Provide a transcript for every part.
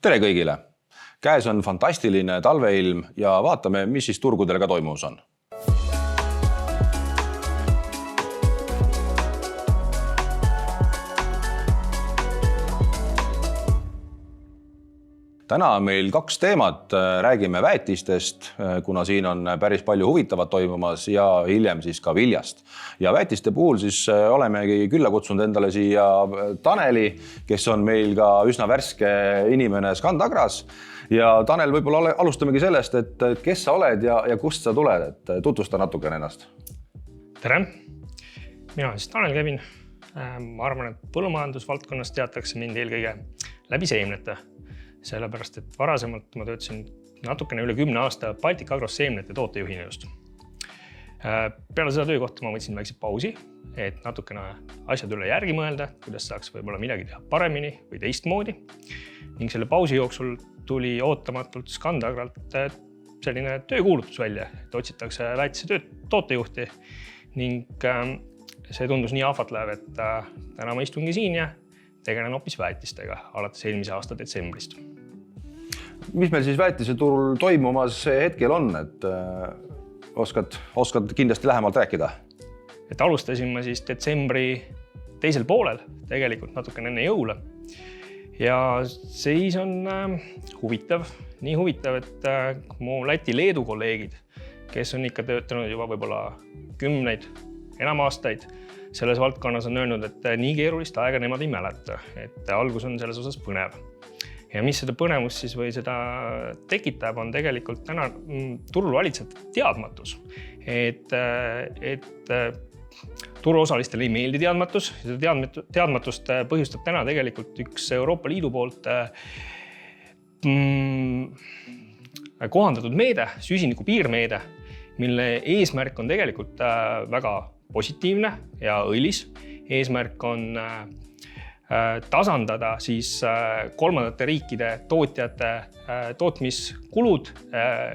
Tere kõigile! Käes on fantastiline talveilm ja vaatame, mis siis turgudel ka toimumas on. Täna on meil 2 teemat. Räägime väetistest, kuna siin on päris palju huvitavat toimumas ja hiljem siis ka viljast. Ja väetiste puhul siis olemegi külla kutsunud endale siia Taneli, kes on meil ka üsna värske inimene Scandagras. Ja Tanel, võib-olla alustamegi sellest, et kes sa oled ja kust sa tuled, et tutvusta natukene ennast. Tere! Mina olen siis Tanel Kevin. Ma arvan, et põllumajandusvaldkonnas teatakse mind eelkõige läbi seemnete. Sellepärast, et varasemalt ma töötasin natukene üle 10 aasta Baltic Agros seemnete tootejuhina just. Peale seda töökohta ma võtsin väikse pausi, et natukene asjad üle järgi mõelda, kuidas saaks võib-olla midagi teha paremini või teistmoodi. Ning selle pausi jooksul tuli ootamatult Scandagralt selline töökuulutus välja, et otsitakse väetise tootejuhti ning see tundus nii ahvatlev, et täna ma istungi siin ja tegelen hoopis väetistega alates eelmise aasta detsembrist. Mis meil siis väetise turul toimumas hetkel on, et oskad kindlasti lähemalt rääkida? Et alustasin ma siis detsembri teisel poolel, tegelikult natukene enne jõule. Ja siis on huvitav, nii huvitav, et mu Läti-Leedu kolleegid, kes on ikka töötanud juba võib-olla 10 enam aastaid, selles valdkonnas on öelnud, et nii keerulist aega nemad ei mäleta, et algus on selles osas põnev. Ja mis seda põnevust siis või seda tekitab, on tegelikult täna turul valitsev teadmatus. Et turuosalistele ei meeldi teadmatus. Seda teadmatust põhjustab täna tegelikult üks Euroopa Liidu poolt kohandatud meede, süsiniku piirmeede, mille eesmärk on tegelikult väga positiivne ja õilis. Eesmärk on tasandada siis kolmandate riikide tootjate tootmiskulud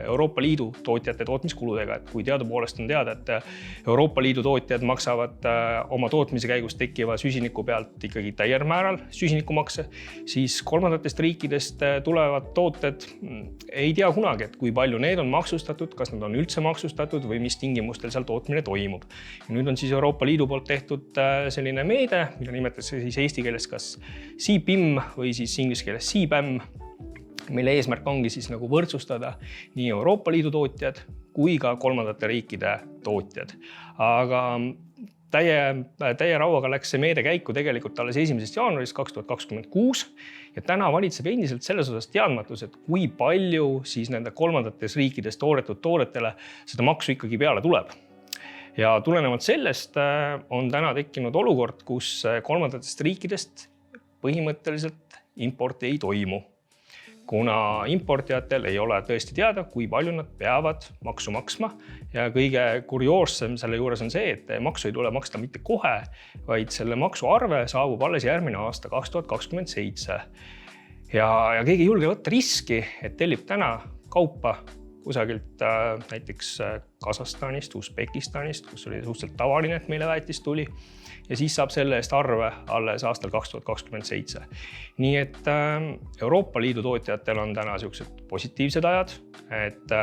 Euroopa Liidu tootjate tootmiskuludega. Et kui teadupoolest on teada, et Euroopa Liidu tootjad maksavad oma tootmise käigus tekkiva süsiniku pealt ikkagi täiel määral süsinikumakse, siis kolmandatest riikidest tulevad tooted ei tea kunagi, et kui palju need on maksustatud, kas nad on üldse maksustatud või mis tingimustel seal tootmine toimub. Ja nüüd on siis Euroopa Liidu poolt tehtud selline meede, mida nimetatakse siis eesti keeles kas CBIM või siis inglise keeles CBAM, mille eesmärk ongi siis nagu võrdsustada nii Euroopa Liidu tootjad kui ka kolmandate riikide tootjad. Aga täie rauaga läks see meede käiku tegelikult alles 1. jaanuarist 2026 ja täna valitseb endiselt selles osas teadmatus, et kui palju siis nende kolmandates riikides toodetud toodetele seda maksu ikkagi peale tuleb. Ja tulenevalt sellest on täna tekkinud olukord, kus kolmandatest riikidest põhimõtteliselt importi ei toimu. Kuna importijatel ei ole tõesti teada, kui palju nad peavad maksu maksma. Ja kõige kurioossem selle juures on see, et maksu ei tule maksta mitte kohe, vaid selle maksuarve saabub alles järgmine aasta 2027. Ja keegi ei julge võtta riski, et tellib täna kaupa kusagilt näiteks Kasahstanist, Usbekistanist, kus oli suhteliselt tavaline, et meile väetis tuli. Ja siis saab selle eest arve alles aastal 2027. Nii et Euroopa Liidu tootjatel on täna sellised positiivsed ajad, et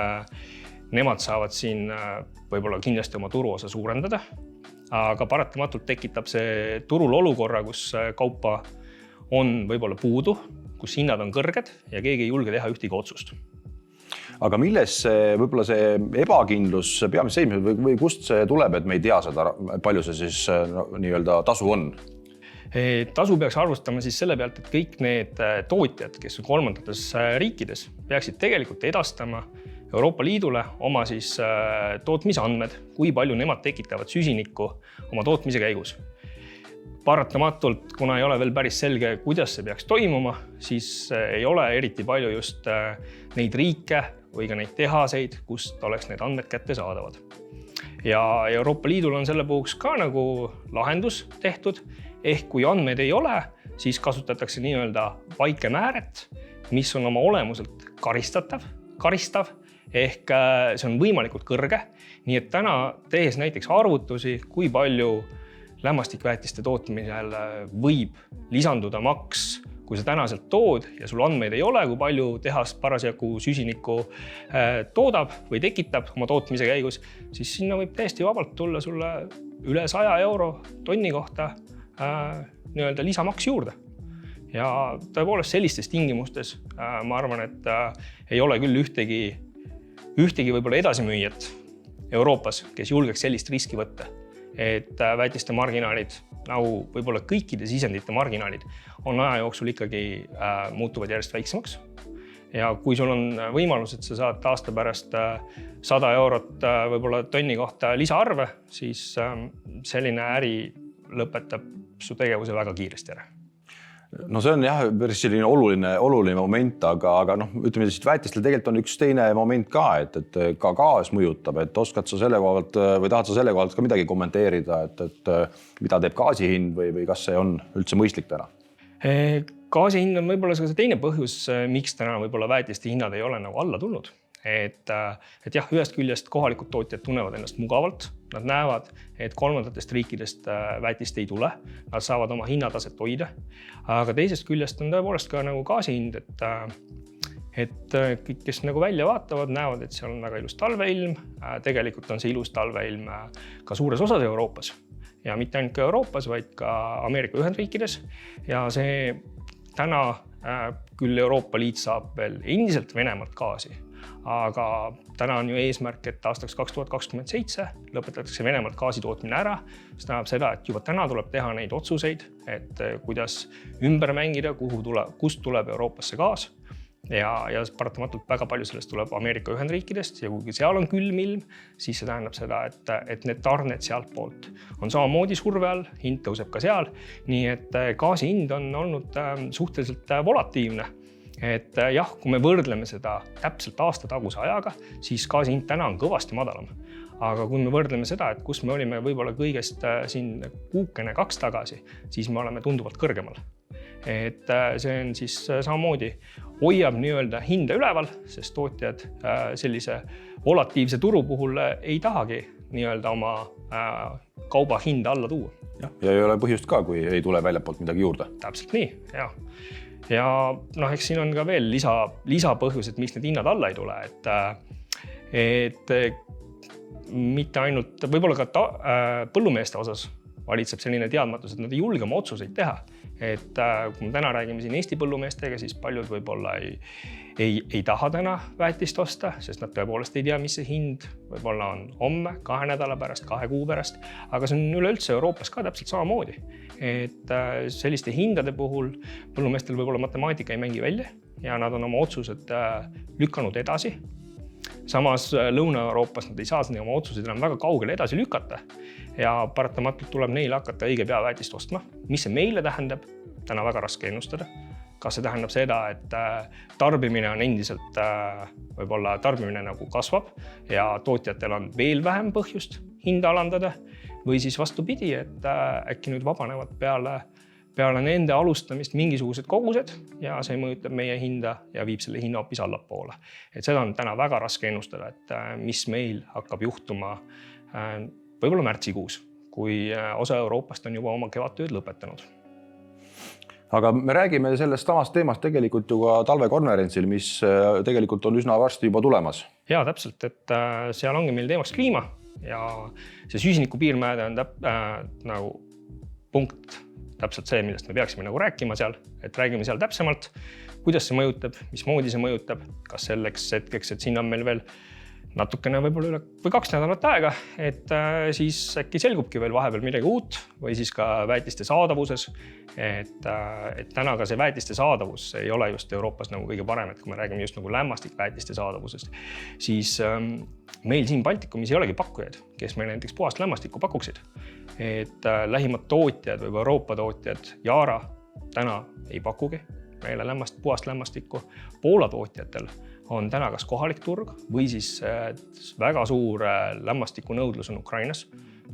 nemad saavad siin võib-olla kindlasti oma turuosa suurendada, aga paratamatult tekitab see turul olukorra, kus kaupa on võib-olla puudu, kus hinnad on kõrged ja keegi ei julge teha ühtegi otsust. Aga milles võib-olla see ebakindlus peamiselt seisneb või kust see tuleb, et me ei tea seda, palju see siis nii-öelda tasu on? Tasu peaks arvustama siis selle pealt, et kõik need tootjad, kes on kolmandates riikides, peaksid tegelikult edastama Euroopa Liidule oma siis tootmisandmed, kui palju nemad tekitavad süsinikku oma tootmise käigus. Paratamatult, kuna ei ole veel päris selge, kuidas see peaks toimuma, siis ei ole eriti palju just neid riike või ka neid tehaseid, kust oleks need andmed kätte saadavad. Ja Euroopa Liidul on selle puhuks ka nagu lahendus tehtud, ehk kui andmeid ei ole, siis kasutatakse nii-öelda vaikemääret, mis on oma olemuselt karistav, ehk see on võimalikult kõrge. Nii et täna tehes näiteks arvutusi, kui palju lämmastikväetiste tootmisel võib lisanduda maks kui sa täna sealt tood ja sul andmeid ei ole, kui palju tehas parasjagu süsinikku toodab või tekitab oma tootmise käigus, siis sinna võib täiesti vabalt tulla sulle üle 100 euro tonni kohta nii-öelda lisamaks juurde. Ja tõepoolest sellistes tingimustes ma arvan, et ei ole küll ühtegi võib-olla edasimüüjat Euroopas, kes julgeks sellist riski võtta, et väetiste marginaalid, nagu võib-olla kõikide sisendite marginaalid, on aja jooksul ikkagi muutuvad järjest väiksemaks. Ja kui sul on võimalus, et sa saad aasta pärast 100 eurot võib-olla tonni kohta lisaarve, siis selline äri lõpetab su tegevuse väga kiiresti ära. No see on jah, päris selline oluline moment, aga ütleme siis, väetistel tegelikult on üks teine moment ka, et ka gaas mõjutab, et oskad sa selle kohalt või tahad sa selle kohalt ka midagi kommenteerida, et mida teeb gaasi hind või kas see on üldse mõistlik täna? Gaasi hind on võib-olla see teine põhjus, miks täna võib-olla väetiste hinnad ei ole nagu alla tulnud. Et jah, ühest küljest kohalikud tootjad tunnevad ennast mugavalt, nad näevad, et kolmandatest riikidest väetist ei tule, nad saavad oma hinnataset hoida, aga teisest küljest on tõepoolest ka nagu gaasi hind, et kõik, kes nagu välja vaatavad, näevad, et seal on väga ilus talveilm, tegelikult on see ilus talveilm ka suures osas Euroopas ja mitte ainult ka Euroopas, vaid ka Ameerika Ühendriikides ja see täna küll Euroopa Liit saab veel endiselt Venemaalt gaasi, aga täna on ju eesmärk, et aastaks 2027 lõpetatakse Venemaalt gaasi tootmine ära. See tähendab seda, et juba täna tuleb teha neid otsuseid, et kuidas ümber mängida, kust tuleb Euroopasse gaas. Ja paratamatult väga palju sellest tuleb Ameerika Ühendriikidest ja kui seal on külm ilm, siis see tähendab seda, et need tarned sealt poolt on samamoodi surve all, hind tõuseb ka seal. Nii et gaasi hind on olnud suhteliselt volatiivne. Et jah, kui me võrdleme seda täpselt aasta taguse ajaga, siis gaasi hind täna on kõvasti madalam. Aga kui me võrdleme seda, et kus me olime võib-olla kõigest siin kuukene 2 tagasi, siis me oleme tunduvalt kõrgemal. Et see on siis samamoodi hoiab nii-öelda hinda üleval, sest tootjad sellise volatiivse turu puhul ei tahagi nii-öelda oma kauba hinda alla tuua. Ja ei ole põhjust ka, kui ei tule väljapoolt midagi juurde. Täpselt nii, jah. Ja eks siin on ka veel lisapõhjused, miks need hinnad alla ei tule, et mitte ainult võib-olla ka põllumeeste osas valitseb selline teadmatus, et nad ei julge oma otsuseid teha. Et kui me täna räägime siin Eesti põllumeestega, siis paljud võib-olla ei taha täna väetist osta, sest nad tõepoolest ei tea, mis see hind võib-olla on homme, 2 nädala pärast, 2 kuu pärast, aga see on üleüldse Euroopas ka täpselt samamoodi. Et selliste hindade puhul põllumeestel võib-olla matemaatika ei mängi välja ja nad on oma otsused lükanud edasi. Samas Lõuna-Euroopas nad ei saa oma otsuseid enam väga kaugele edasi lükata ja paratamatult tuleb neile hakata õige pea väetist ostma. Mis see meile tähendab? Täna väga raske ennustada. Kas see tähendab seda, et tarbimine on endiselt, võib-olla tarbimine nagu kasvab ja tootjatel on veel vähem põhjust hinda alandada või siis vastupidi, et äkki nüüd vabanevad peale nende alustamist mingisugused kogused ja see mõjutab meie hinda ja viib selle hinna hoopis allapoole. Et seda on täna väga raske ennustada, et mis meil hakkab juhtuma võib-olla märtsikuus, kui osa Euroopast on juba oma kevadtööd lõpetanud. Aga me räägime sellest samast teemast tegelikult ju ka talvekonverentsil, mis tegelikult on üsna varsti juba tulemas. Ja täpselt, et seal ongi meil teemaks kliima ja see süsiniku piirmäär on nagu punkt täpselt see, millest me peaksime nagu rääkima seal, et räägime seal täpsemalt, kuidas see mõjutab, mismoodi see mõjutab, kas selleks hetkeks, et siin on meil veel natukene võib-olla üle või 2 nädalat aega, et siis äkki selgubki veel vahepeal midagi uut või siis ka väetiste saadavuses, et täna ka see väetiste saadavus ei ole just Euroopas nagu kõige parem, et kui me räägime just nagu lämmastikväetiste saadavusest, siis meil siin Baltikumis ei olegi pakkujaid, kes meil näiteks puhast lämmastikku pakuksid. Et lähimad tootjad või Euroopa tootjad, Yara täna ei pakugi meile puhast lämmastikku. Poola tootjatel on täna kas kohalik turg või siis väga suur lämmastiku nõudlus on Ukrainas,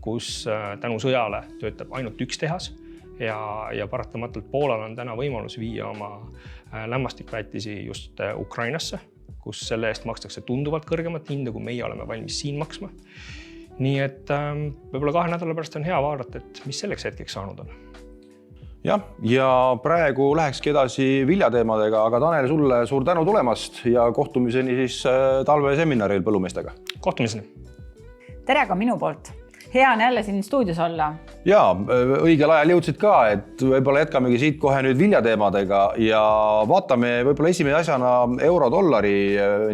kus tänu sõjale töötab ainult üks tehas ja paratamatult Poolal on täna võimalus viia oma lämmastikväetisi just Ukrainasse, kus selle eest makstakse tunduvalt kõrgemat hinda, kui meie oleme valmis siin maksma. Nii et võib-olla 2 nädala pärast on hea vaadata, et mis selleks hetkeks saanud on. jah, ja praegu lähekski edasi viljateemadega, aga Tanel, sulle suur tänu tulemast ja kohtumiseni siis talveseminaril põllumeestega. Kohtumiseni. Tere ka minu poolt. Hea on jälle siin stuudios olla. Ja õigel ajal jõudsid ka, et võib-olla jätkamegi siit kohe nüüd viljateemadega ja vaatame võib-olla esimene asjana euro-dollari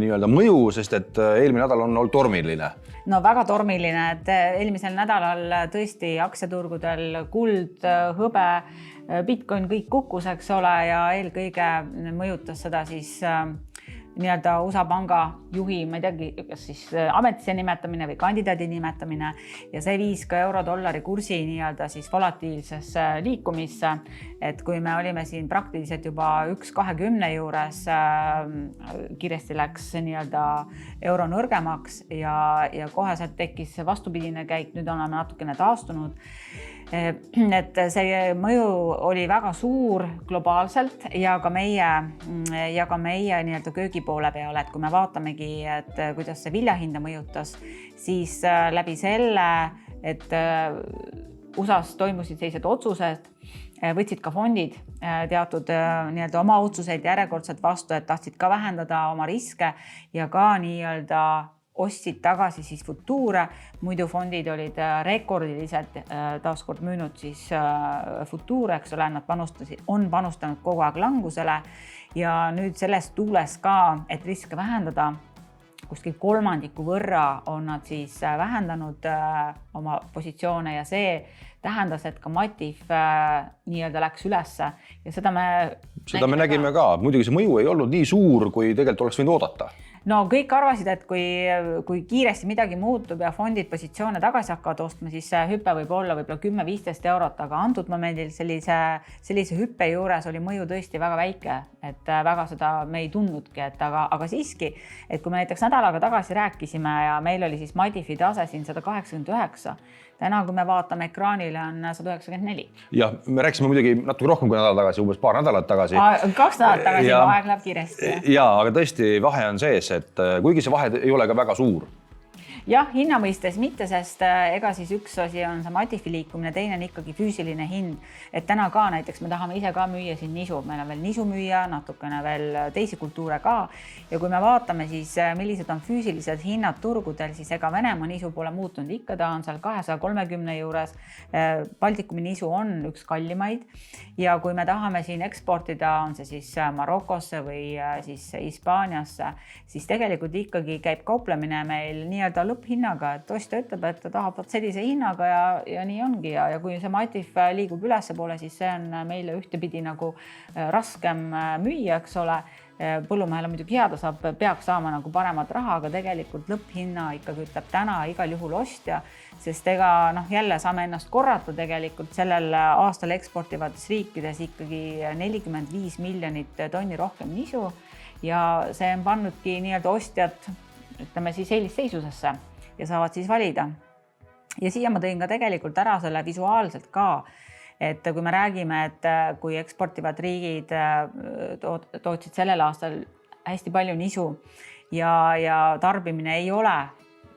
nii-öelda mõju, sest et eelmine nädal on olnud tormiline. No väga tormiline, et eelmisel nädalal tõesti aktsiaturgudel kuld, hõbe, Bitcoin kõik kukkus, eks ole, ja eelkõige mõjutas seda siis nii-öelda USA panga juhi, ma ei teagi, kas siis ametisse nimetamine või kandidaadi nimetamine ja see viis ka euro-dollari kursi nii-öelda siis volatiilsesse liikumisse, et kui me olime siin praktiliselt juba 1.20 juures, kiiresti läks nii-öelda euro nõrgemaks ja koheselt tekkis vastupidine käik, nüüd oleme natukene taastunud. Et see mõju oli väga suur globaalselt ja ka meie nii-öelda köögi poole peal, et kui me vaatamegi, et kuidas see viljahinda mõjutas, siis läbi selle, et USAs toimusid sellised otsused, võtsid ka fondid teatud nii-öelda oma otsuseid järjekordselt vastu, et tahtsid ka vähendada oma riske ja ka nii-öelda ostsid tagasi siis futuure, muidu fondid olid rekordiliselt taaskord müünud siis futuure, eks ole, nad on panustanud kogu aeg langusele ja nüüd sellest tuules ka, et riske vähendada, kuskil kolmandiku võrra on nad siis vähendanud oma positsioone ja see tähendas, et ka Matif nii-öelda läks ülesse ja seda me nägime ka. Muidugi see mõju ei olnud nii suur, kui tegelikult oleks võinud oodata. No kõik arvasid, et kui kiiresti midagi muutub ja fondid positsioone tagasi hakkavad ostma, siis see hüpe võib olla võib-olla 10-15 eurot, aga antud momendil sellise hüppe juures oli mõju tõesti väga väike, et väga seda me ei tundnudki, aga siiski, et kui me näiteks nädalaga tagasi rääkisime ja meil oli siis Matifi tase siin 189, täna, kui me vaatame ekraanile, on 194. Ja me rääkisime muidugi natuke rohkem kui nädal tagasi, umbes paar nädalat tagasi. 2 nädalat tagasi, aeg läheb kiiresti. Ja, aga tõesti vahe on sees, et kuigi see vahe ei ole ka väga suur. Jah, hinna mõistes mitte, sest ega siis üks asi on see Matifi liikumine, teine on ikkagi füüsiline hind. Et täna ka näiteks me tahame ise ka müüa siin nisu, meil on veel nisu müüa, natukene veel teisi kultuure ka. Ja kui me vaatame siis, millised on füüsilised hinnad turgudel, siis ega Venemaa nisu pole muutunud, ikka ta on seal 230 juures. Baltikumi nisu on üks kallimaid ja kui me tahame siin eksportida, on see siis Marokosse või siis Hispaaniasse, siis tegelikult ikkagi käib kauplemine meil nii-öelda lõpphinnaga, et ostja ütleb, et ta tahab sellise hinnaga ja nii ongi ja kui see Matif liigub ülesse poole, siis see on meile ühtepidi nagu raskem müüa, eks ole. Põllumehele muidugi hea, ta peaks saama nagu paremat raha, aga tegelikult lõpphinna ikkagi ütleb täna igal juhul ostja, sest ega jälle saame ennast korrata tegelikult sellel aastal eksportivates riikides ikkagi 45 miljonit tonni rohkem nisu ja see on pannudki nii-öelda ostjad ütleme siis eelisseisusesse ja saavad siis valida. Ja siia ma tõin ka tegelikult ära selle visuaalselt ka, et kui me räägime, et kui eksportivad riigid tootsid sellel aastal hästi palju nisu ja tarbimine ei ole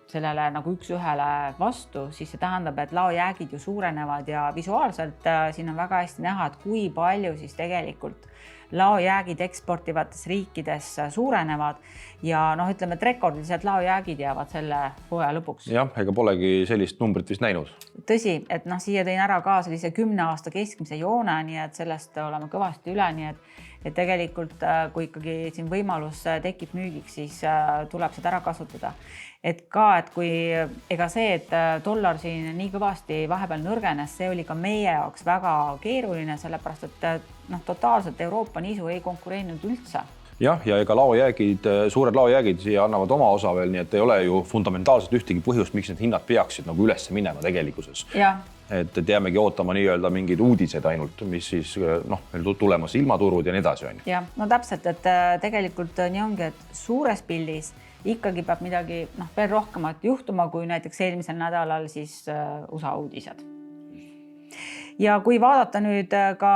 sellele nagu üks-ühele vastu, siis see tähendab, et laojäägid ju suurenevad ja visuaalselt siin on väga hästi näha, et kui palju siis tegelikult laojäägid eksportivates riikides suurenevad ja ütleme, et rekordiliselt laojäägid jäävad selle hooaja lõpuks. Jah, ega polegi sellist numbrit vist näinud. Tõsi, et siia tõin ära ka sellise 10 aasta keskmise joone, nii et sellest oleme kõvasti üle, nii et tegelikult kui ikkagi siin võimalus tekib müügiks, siis tuleb seda ära kasutada. Et kui ega see, et dollar siin nii kõvasti vahepeal nõrgenes, see oli ka meie jaoks väga keeruline, sellepärast et totaalselt Euroopa nisu ei konkureerinud üldse. Jah, ja ega laojäägid, suured laojäägid siia annavad oma osa veel, nii et ei ole ju fundamentaalselt ühtegi põhjust, miks need hinnad peaksid nagu üles minema tegelikkuses. Jah. Et jäämegi ootama nii-öelda mingid uudised ainult, mis siis meil tulemas ilmaturud ja nii edasi on. Jah, täpselt, et tegelikult nii ongi, et suures pildis ikkagi peab midagi veel rohkemat juhtuma, kui näiteks eelmisel nädalal siis USA uudised. ja kui vaadata nüüd ka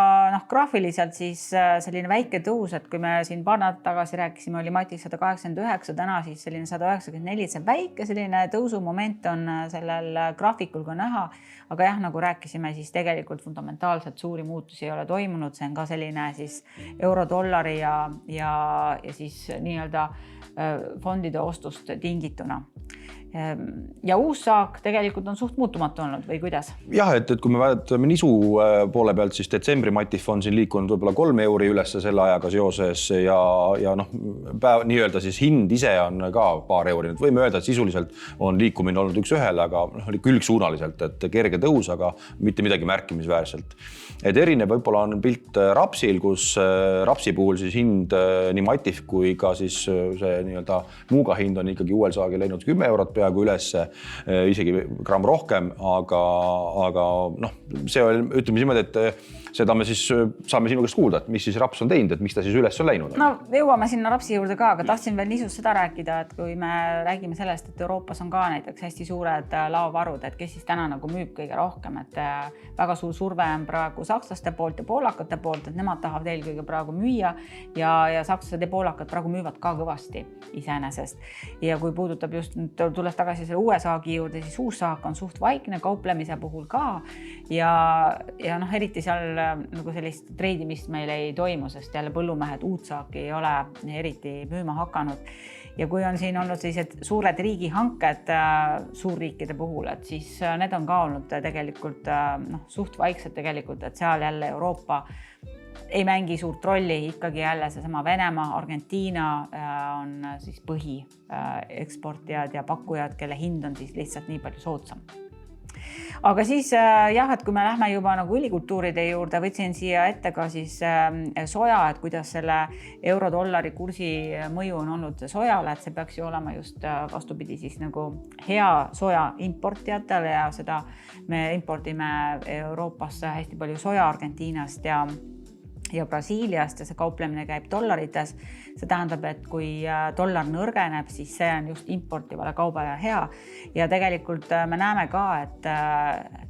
graafiliselt, siis selline väike tõus, et kui me siin paar nädalat tagasi rääkisime, oli Matif 189, täna siis selline 194, see väike selline tõusumoment on sellel graafikul ka näha, aga jah, nagu rääkisime, siis tegelikult fundamentaalselt suuri muutusi ei ole toimunud, see on ka selline siis euro-dollari ja siis nii-öelda fondide ostust tingituna. Ja uus saak tegelikult on suht muutumatu olnud või kuidas? Jah, et kui me vaatame nisu poole pealt, siis detsembri Matif on siin liikunud võib-olla 3 euri ülesse selle ajaga seoses ja nii-öelda siis hind ise on ka paar euri. Võime öelda, et sisuliselt on liikumine olnud üks ühele, aga oli külgsuunaliselt, et kerge tõus, aga mitte midagi märkimisväärselt. Et erinev võib-olla on pilt rapsil, kus rapsi puhul siis hind nii Matif kui ka siis see nii-öelda muuga hind on ikkagi uuel saagil läinud 10 eurot peaaegu ülesse, isegi gramm rohkem, aga see on, ütleme niimoodi, et seda me siis saame sinu käest kuulda, et mis siis raps on teinud, et miks ta siis üles on läinud. No jõuame sinna rapsi juurde ka, aga tahtsin veel nisust seda rääkida, et kui me räägime sellest, et Euroopas on ka näiteks hästi suured laovarud, et kes siis täna nagu müüb kõige rohkem, et väga suur surve on praegu sakslaste poolt ja poolakate poolt, et nemad tahavad eelkõige praegu müüa ja sakslased ja poolakad praegu müüvad ka kõvasti iseenesest. Ja kui puudutab just, tulles tagasi selle uue saagi juurde, siis uus saak on suht vaikne kauplemise puhul ka ja eriti seal nagu sellist treidimist meil ei toimu, sest jälle põllumehed uut saaki ei ole eriti müüma hakanud. Ja kui on siin olnud sellised suured riigihanked suurriikide puhul, et siis need on ka olnud tegelikult suht vaiksed tegelikult, et seal jälle Euroopa ei mängi suurt rolli, ikkagi jälle seesama Venemaa, Argentiina on siis põhieksportijad ja pakkujad, kelle hind on siis lihtsalt nii palju soodsam. Aga siis jah, et kui me lähme juba nagu õlikultuuride juurde, võtsin siia ette ka siis soja, et kuidas selle euro-dollari kursi mõju on olnud sojale, et see peaks ju olema just vastupidi siis nagu hea soja importijatele ja seda me impordime Euroopasse hästi palju soja Argentiinast ja Brasiiliast ja see kauplemine käib dollarites. See tähendab, et kui dollar nõrgeneb, siis see on just importivale kaubale hea. Ja tegelikult me näeme ka,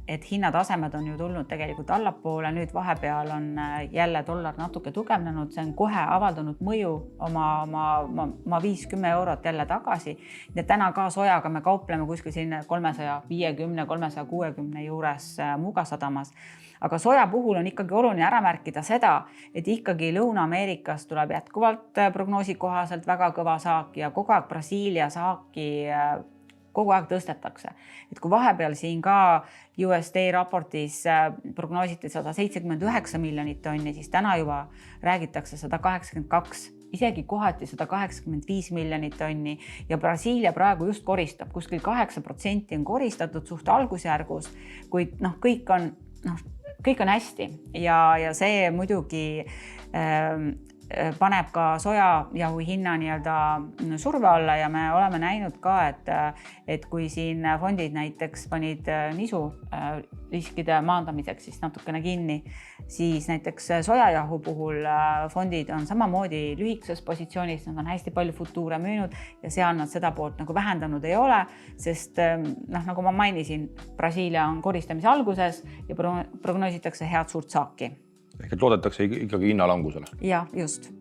et hinnatasemed on ju tulnud tegelikult allapoole. Nüüd vahepeal on jälle dollar natuke tugevnenud. See on kohe avaldanud mõju oma 50 eurot jälle tagasi. Ja täna ka sojaga me kaupleme kuskil siin 350-360 juures Muuga sadamas. Aga soja puhul on ikkagi oluline ära märkida seda, et ikkagi Lõuna-Ameerikas tuleb jätkuvalt prognoosi kohaselt väga kõva saak ja kogu aeg Brasiilia saaki kogu aeg tõstetakse. Et kui vahepeal siin ka USDA raportis prognoositi 179 miljonit tonni, siis täna juba räägitakse 182, isegi kohati 185 miljonit tonni ja Brasiilia praegu just koristab, kuskil 8% on koristatud suht algusjärgus, kuid kõik on hästi ja see muidugi paneb ka sojajahu hinna nii-öelda surve alla ja me oleme näinud ka, et kui siin fondid näiteks panid nisu riskide maandamiseks siis natukene kinni, siis näiteks sojajahu puhul fondid on samamoodi lühikeses positsioonis, nad on hästi palju futuure müünud ja seal nad seda poolt nagu vähendanud ei ole, sest nagu ma mainisin, Brasiilia on koristamise alguses ja prognoositakse head suurt saaki. Ehk et loodetakse ikkagi hinnalangusele. Ja, just.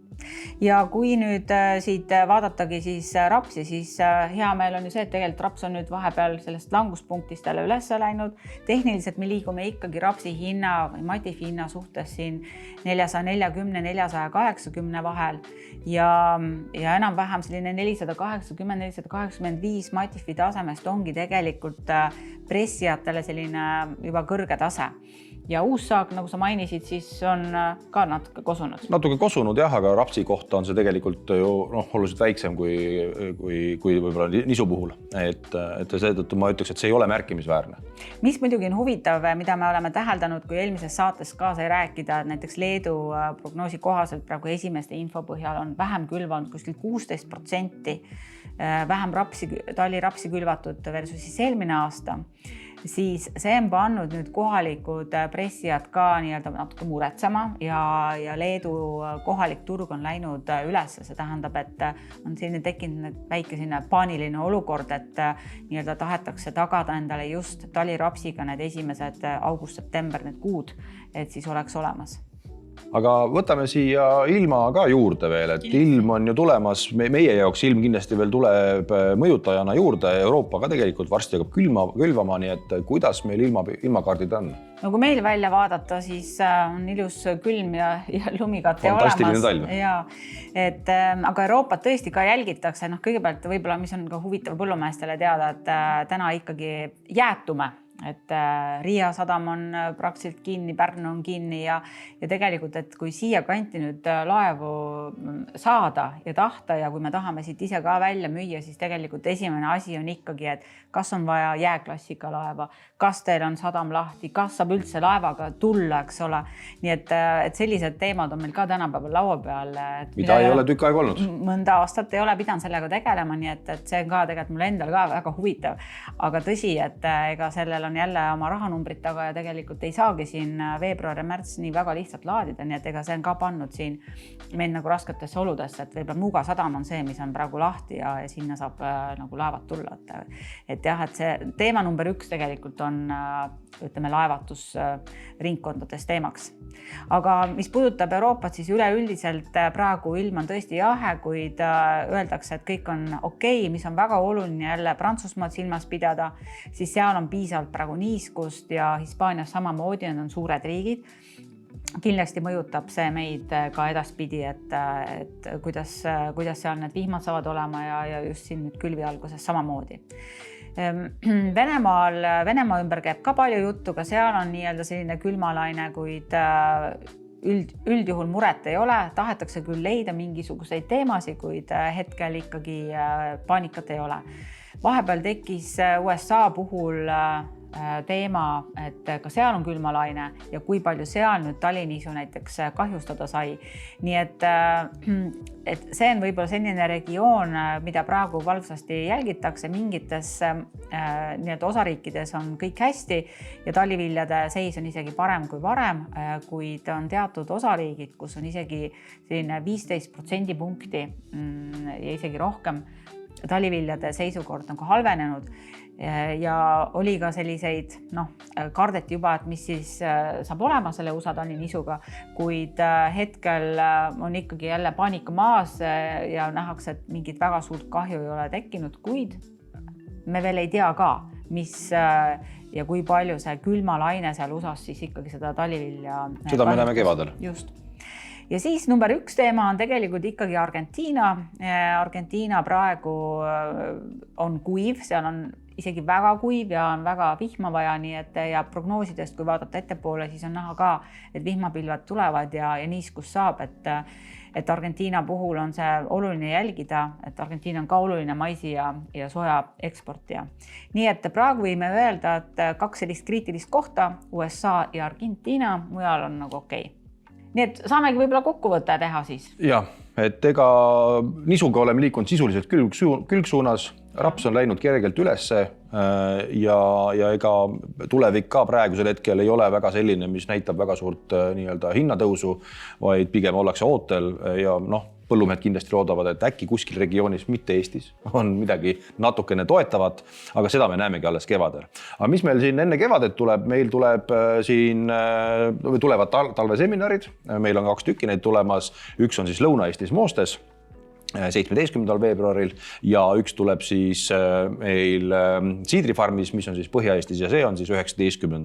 Ja kui nüüd siit vaadatagi siis rapsi, siis hea meel on ju see, et tegelikult raps on nüüd vahepeal sellest languspunktist jälle üles läinud. Tehniliselt me liigume ikkagi rapsi hinna või Matifi hinna suhtes siin 440-480 vahel ja enam-vähem selline 480-485 Matifi tasemest ongi tegelikult pressijatele selline juba kõrge tase. Ja uus saak, nagu sa mainisid, siis on ka natuke kosunud. Natuke kosunud jah, aga rapsi kohta on see tegelikult ju oluliselt väiksem kui võib-olla nisu puhul. Et seetõttu ma ütleks, et see ei ole märkimisväärne. Mis muidugi on huvitav, mida me oleme täheldanud, kui eelmises saates ka sai rääkida, et näiteks Leedu prognoosi kohaselt praegu esimeste info põhjal on vähem külvanud kuskil 16%, vähem talli rapsi külvatud versus siis eelmine aasta. siis see on pannud nüüd kohalikud pressijad ka nii-öelda natuke muretsema ja Leedu kohalik turg on läinud üles. See tähendab, et on selline tekkinud väike selline paaniline olukord, et nii-öelda tahetakse tagada endale just talirapsiga need esimesed august-september, need kuud, et siis oleks olemas. Aga võtame siia ilma ka juurde veel, et ilm on ju tulemas, meie jaoks ilm kindlasti veel tuleb mõjutajana juurde, Euroopa ka tegelikult varsti hakkab külvama, nii et kuidas meil ilmakaardid on? No kui meil välja vaadata, siis on ilus külm ja lumikate fantastiline olemas. Talv. Ja, aga Euroopat tõesti ka jälgitakse. Kõigepealt võib-olla, mis on ka huvitav põllumeestele teada, et täna ikkagi jäätume. Et Riia sadam on praktiliselt kinni, Pärnu on kinni ja tegelikult, et kui siia kanti nüüd laevu saada ja tahta ja kui me tahame siit ise ka välja müüa, siis tegelikult esimene asi on ikkagi, et kas on vaja jääklassika laeva, kas teil on sadam lahti, kas saab üldse laevaga tulla, eks ole. Nii et sellised teemad on meil ka tänapäeval laua peal. Mida ei ole tükk aega olnud. Mõnda aastat ei ole pidanud sellega tegelema, nii et see on ka tegelikult mulle endal ka väga huvitav. Aga tõsi, et ega sellel on jälle oma rahanumbrit taga ja tegelikult ei saagi siin veebruar ja märts nii väga lihtsalt laadida, nii et ega see on ka pannud siin meil nagu rasketesse oludesse, et võib-olla Muuga sadam on see, mis on praegu lahti ja sinna saab nagu laevad tulla. Et jah, et see teema number 1 tegelikult on ütleme laevatus ringkondades teemaks. Aga mis puudutab Euroopat, siis üleüldiselt praegu ilm on tõesti jahe, kuid öeldakse, et kõik on okei, mis on väga oluline jälle Prantsusmaad silmas pidada, siis seal on piisavalt praegu niiskust ja Hispaanias samamoodi, need on suured riigid. Kindlasti mõjutab see meid ka edaspidi, et kuidas seal need vihmad saavad olema ja just siin nüüd külvi alguses samamoodi. Venemaa ümber käib ka palju juttu, ka seal on nii-öelda selline külmalaine, kuid üldjuhul muret ei ole, tahetakse küll leida mingisuguseid teemasid, kuid hetkel ikkagi paanikat ei ole. Vahepeal tekkis USA puhul teema, et ka seal on külmalaine ja kui palju seal nüüd taliniisu näiteks kahjustada sai. Nii et see on võib-olla selline regioon, mida praegu valvsasti jälgitakse. Mingites nii-öelda osariikides on kõik hästi ja taliviljade seis on isegi parem kui varem, kuid on teatud osariigid, kus on isegi selline 15% punkti ja isegi rohkem taliviljade seisukord on ka halvenenud ja oli ka selliseid, kardeti juba, et mis siis saab olema selle USA talinisuga, kuid hetkel on ikkagi jälle paanika maas ja nähakse, et mingit väga suurt kahju ei ole tekkinud, kuid me veel ei tea ka, mis ja kui palju see külmalaine seal USAs siis ikkagi seda talivilja. Seda me näeme kevadel. Just. Ja siis number 1 teema on tegelikult ikkagi Argentiina. Argentiina praegu on kuiv, seal on isegi väga kuiv ja on väga vihma vaja, nii et ja prognoosidest, kui vaadata ettepoole, siis on näha ka, et vihmapilvad tulevad ja niiskus saab, et Argentiina puhul on see oluline jälgida, et Argentiina on ka oluline maisi ja soja eksportija. Nii et praegu võime öelda, et 2 sellist kriitilist kohta, USA ja Argentiina, mujal on nagu okei. Nii et saamegi võib-olla kokkuvõtte teha siis. Jah, et ega nisuga oleme liikunud sisuliselt külgsuunas, raps on läinud kergelt ülesse ja ega tulevik ka praegusel hetkel ei ole väga selline, mis näitab väga suurt nii-öelda hinnatõusu, vaid pigem ollakse ootel ja põllumehed kindlasti loodavad, et äkki kuskil regioonis, mitte Eestis, on midagi natukene toetavat, aga seda me näemegi alles kevadel. Aga mis meil siin enne kevadet tuleb? Meil tulevad talveseminarid, meil on 2 tükki neid tulemas, üks on siis Lõuna-Eestis Moostes 17. veebruaril ja üks tuleb siis meil Siidrifarmis, mis on siis Põhja-Eestis ja see on siis 19.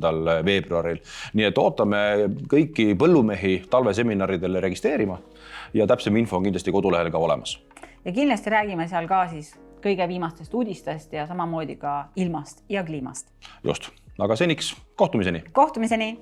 veebruaril. Nii et ootame kõiki põllumehi talveseminaridele registreerima ja täpsem info on kindlasti kodulehel ka olemas. Ja kindlasti räägime seal ka siis kõige viimastest uudistest ja samamoodi ka ilmast ja kliimast. Just, aga seniks kohtumiseni. Kohtumiseni!